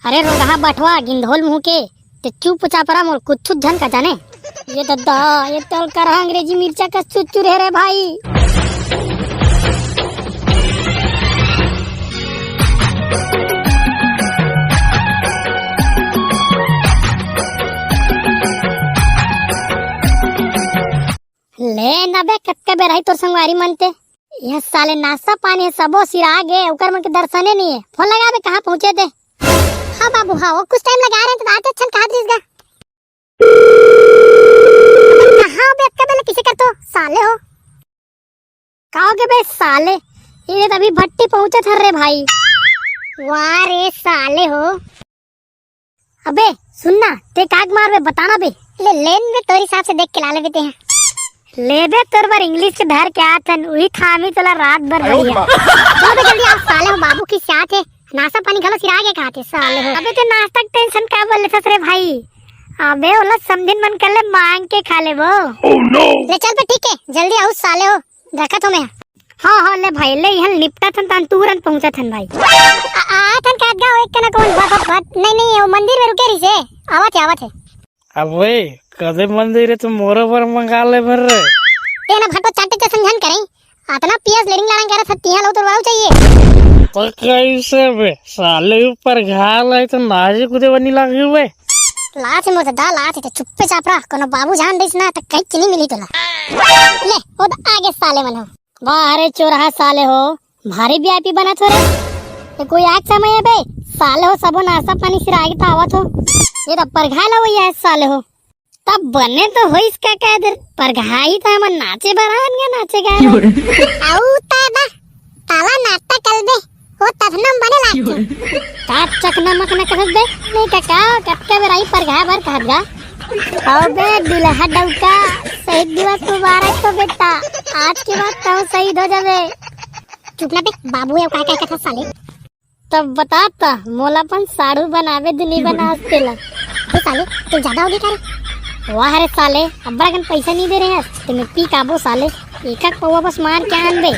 अरे रोगहा बटवा गिंधोल मुंह के ते चुपचाप रहा मोर कुछ झन का जाने। ये दद्दा ये तल कर अंग्रेजी मिर्चा का चुचुर है रे भाई। ले ना बे कत्के बेराई तोर संगवारी मनते यह साले नाश्ता पानी सबो सिरा गे ओकर मन के दर्शने नहीं है। फोन लगा बे कहां पहुंचे थे? हां बाबू हां वो कुछ टाइम लगा रहे हैं तो आते छन कहां दिसगा कहां बे कब ले किसे कर तो साले हो कहो के बे साले ये तभी भट्टी पहुंचे थे रे भाई। वाह रे साले हो। अबे सुनना ते काग मार बे बताना बे ले लेन में तोरी हिसाब से देख के ला ले बेटे हैं ले बे तोर बार इंग्लिश के धर के आतन वही खामी चला रात भर बढ़िया। चलो जल्दी आओ साले हो बाबू की साथ है नाश्ता पानी खा लो फिर आगे खाते साले हो। अबे तो नाश्ता का टेंशन का बोले सस रे भाई। अबे ओला समझिन मन कर ले मांग के खा ले वो। oh, no. ले चल पे ठीक है जल्दी आओ साले हो रखा तो मैं। हाँ हाँ ले भाई ले यहाँ निपटा थन तान तुरंत पहुँचा थन भाई। थन काट गाओ एक कना कौन बात नहीं वो मंदिर में रुके रही से आवत है। अबे कदे मंदिर है तो मोरो पर मंगा ले भर रे तेना भटो चाटे के समझन करे आतना पियास लेडिंग लाना कह रहा सत्तियां लो तो वाव चाहिए तो कैसे बे साले ऊपर घाल है तो नाजे कुदे बनी लगी हुए लात मोर दा लात तो चुप्पे चापरा कोनो बाबू जान देस ना त कहीं चनी मिली तोला ले ओ आगे साले मन हो वाह रे चोरहा साले हो भारी वीआईपी बना छोरे ये कोई आग समय है बे साले हो सबो नाश्ता पानी सिर आगे तो आवत हो ये तो परघाला हुई है साले हो तब बने तो हो इसका क्या इधर परघाई था मन नाचे बरान गया नाचे गया आउ तादा ताला नाटक कर दे वो तथनम बने लागते का चकना मकना कर दे नहीं काका कटके बेराई परघा भर कहगा अबे दुल्हा डौका शहीद दिवस मुबारक तो बेटा आज के बाद तो शहीद हो जावे चुप ना बे बाबू है का कथा साले तब बताता मोलापन साड़ू बनावे दुनी बना हस्तेला तो साले तू ज्यादा हो गया करे वाह रे साले अब्बा गन पैसा नहीं दे रहे हैं तो मैं पी काबो साले एक पौवा बस मार के आन दे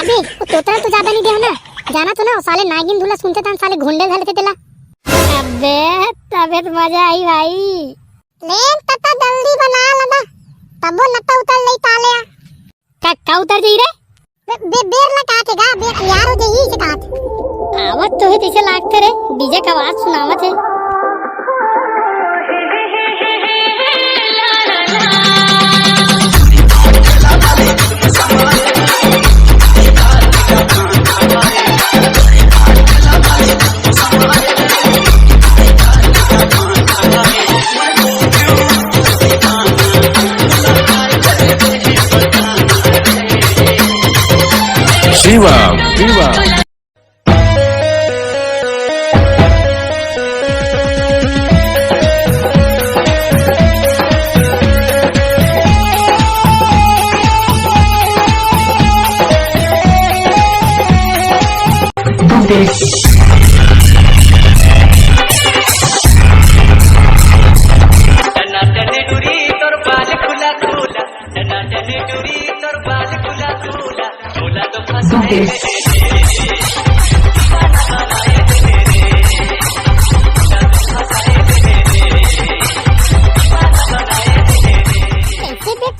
अबे वो तोता तो ज्यादा नहीं दे ना जाना तो ना साले नागिन धुला सुनते थे साले घुंडे धले थे तेला अबे तबे तो मजा आई भाई लेन तता जल्दी बना लगा तबो नता उतर नहीं ताले का उतर जी रे बेर लगातेगा बेर यार हो जाई से काट आवत तो है जैसे लागते रे डीजे का आवाज सुनावत है Viva, viva.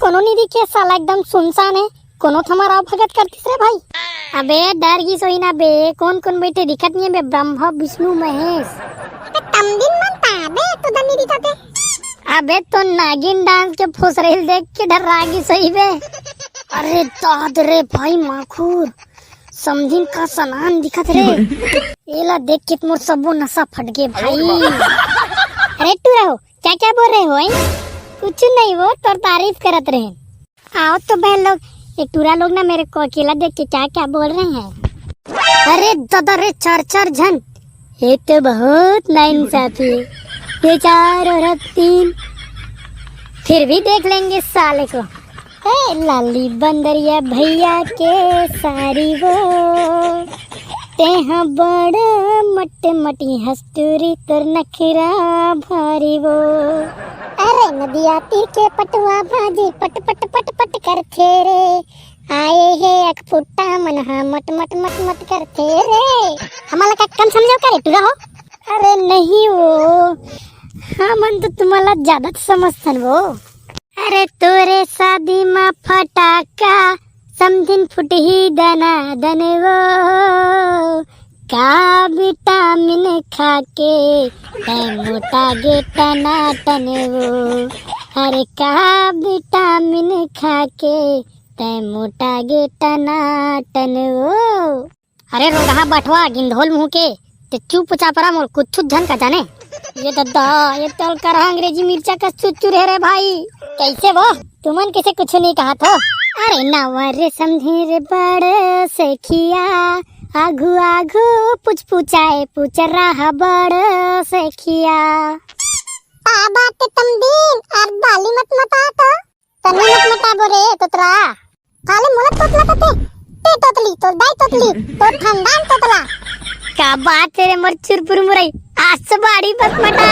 कोनो नहीं दिखे साला एकदम सुनसान है कोनो हमारा भगत करतीस रे भाई। अबे डर की सोई ना बे कौन कौन बैठे दिखत नहीं है बे ब्रह्मा विष्णु महेश तम दिन मनता बे तो दम नहीं दिखते अबे तो नागिन डांस के फुस रही देख के डर रागी सोई बे। अरे दाद रे भाई माखूर समझिन का सनान दिखत रे एला देख के मोर सबो नशा फट गए भाई। अरे तू रहो क्या क्या बोल रहे हो कुछ नहीं वो तो तारीफ करत रहे आओ तो बहन लोग एक टूरा लोग ना मेरे को अकेला देख के क्या क्या बोल रहे हैं। अरे दादा रे चार जन ये तो बहुत नाइंसाफी है ये 4 और 3 फिर भी देख लेंगे साले को। ए लाली बंदरिया भैया के सारी वो तेहा बड़ा मटी हस्तूरी तुर नखरा भारी वो। अरे नदिया तीर के पटवा भाजी पट पट पट पट कर थे रे आए हे अखपुट्टा मनहा मट मट मट मट कर थे रे हमारा का कम समझो करे तू हो अरे नहीं वो, हाँ मन तो तुम्हाला ज्यादा समजतन वो. अरे तोरे शादी मा फटाका समथिन फुट ही दना दन वो, का विटामिन खाके तै मोटा गे टना टन वो. अरे का विटामिन खाके तै मोटा गे टना टन वो. अरे रोगहा बटवा गिंधोल मुंह के ते चुप चापरा मोर कुछ झन का जाने. ये दद्दा ये तल कर अंग्रेजी मिर्चा का चुचुर है रे भाई. कैसे वो तुमन कैसे कुछ नहीं कहा था. अरे नवर समझे रे बड़ से खिया आघू आघू पुछ पुछाए पुछ रहा बड़ से खिया. बात तुम दिन और बाली मत मता तो तनी मत मता बोरे तोतरा काले मोला तोतला कते ते तोतली तो दाई तोतली तो ठंडान तोतला. का बात है रे मोर चुरपुर मुरई आज से बाड़ी मत मटा.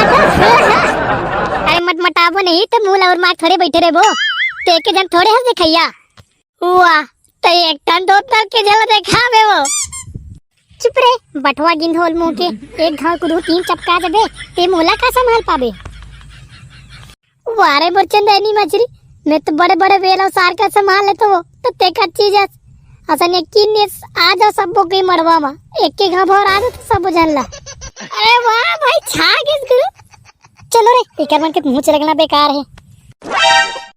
अरे मत मटाबो नहीं तो मुंह और मार थोड़े बैठे रे वो ते के जन थोड़े हंस दिखैया. वाह ते एक टन दो तर के जला देखावे वो. चुप रे बटवा गिंधोल मुंह के एक घाव कुदू तीन चपका देबे ते मोला का संभाल पाबे. वारे बरचन रहनी मछली मैं तो बड़े बड़े वेल और सार का संभाल लेते वो तो ते का चीज है असन एक ने आ जाओ सबको कहीं मरवा मा एक के घाव और आ तो सब जानला. अरे वाह भाई छा किस गुरु. चलो रे इकर मन के मुंह से लगना बेकार है.